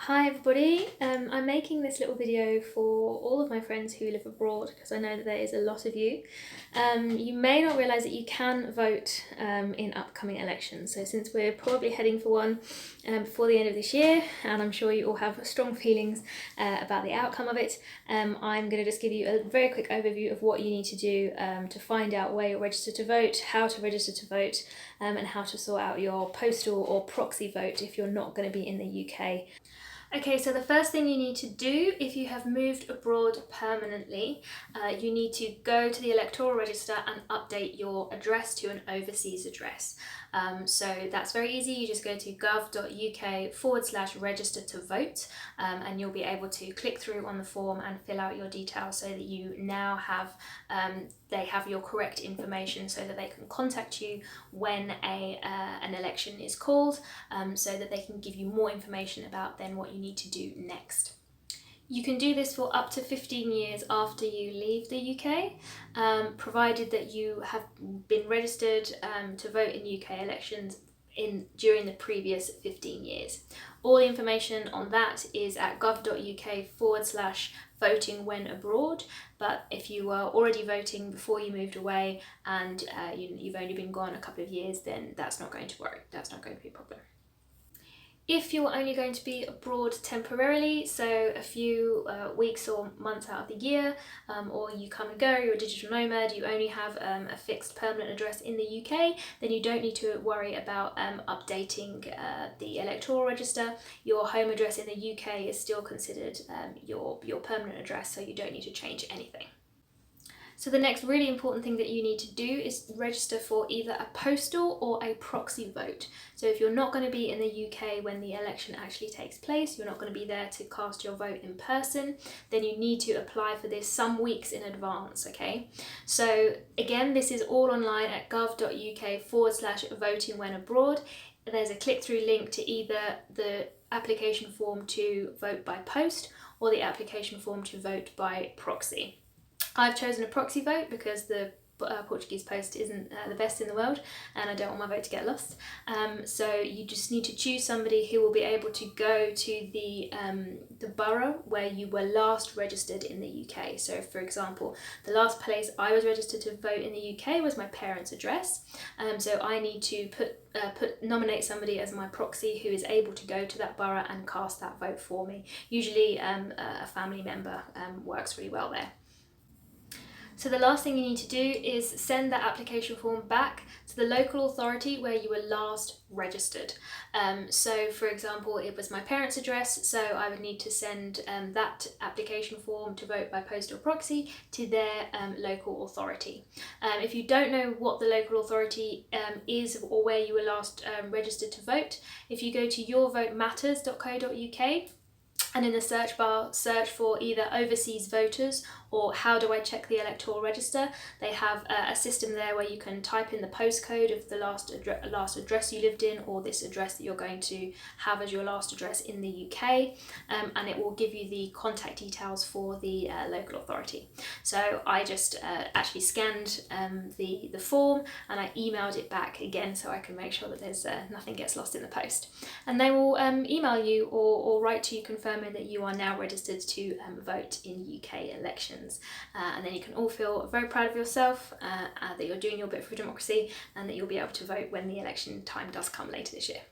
Hi everybody, I'm making this little video for all of my friends who live abroad because I know that there is a lot of you. You may not realise that you can vote in upcoming elections, so since we're probably heading for one before the end of this year, and I'm sure you all have strong feelings about the outcome of it, I'm going to just give you a very quick overview of what you need to do to find out where you're registered to vote, how to register to vote, and how to sort out your postal or proxy vote if you're not going to be in the UK. Okay, so the first thing you need to do if you have moved abroad permanently, you need to go to the electoral register and update your address to an overseas address. So that's very easy. You just go to gov.uk/register to vote, and you'll be able to click through on the form and fill out your details so that you now have they have your correct information so that they can contact you when an election is called, so that they can give you more information about then what you need to do next. You can do this for up to 15 years after you leave the UK, provided that you have been registered to vote in UK elections during the previous 15 years. All the information on that is at gov.uk/voting when abroad, but if you were already voting before you moved away and you've only been gone a couple of years, then that's not going to worry, that's not going to be a problem. If you're only going to be abroad temporarily, so a few weeks or months out of the year, or you come and go, you're a digital nomad, you only have a fixed permanent address in the UK, then you don't need to worry about updating the electoral register. Your home address in the UK is still considered your permanent address, so you don't need to change anything. So the next really important thing that you need to do is register for either a postal or a proxy vote. So if you're not going to be in the UK when the election actually takes place, you're not going to be there to cast your vote in person, then you need to apply for this some weeks in advance, okay? So again, this is all online at gov.uk/voting when abroad. There's a click-through link to either the application form to vote by post or the application form to vote by proxy. I've chosen a proxy vote because the Portuguese post isn't the best in the world and I don't want my vote to get lost. So you just need to choose somebody who will be able to go to the borough where you were last registered in the UK. So for example, the last place I was registered to vote in the UK was my parents' address. So I need to nominate somebody as my proxy who is able to go to that borough and cast that vote for me. Usually a family member works really well there. So the last thing you need to do is send that application form back to the local authority where you were last registered. So for example, it was my parents' address, so I would need to send that application form to vote by post or proxy to their local authority. If you don't know what the local authority is or where you were last registered to vote, if you go to yourvotematters.co.uk, and in the search bar, search for either overseas voters or how do I check the electoral register. They have a system there where you can type in the postcode of the last address you lived in, or this address that you're going to have as your last address in the UK, and it will give you the contact details for the local authority. So I just actually scanned the form and I emailed it back again so I can make sure that there's nothing gets lost in the post. And they will email you or write to you confirming that you are now registered to vote in UK elections, and then you can all feel very proud of yourself that you're doing your bit for democracy and that you'll be able to vote when the election time does come later this year.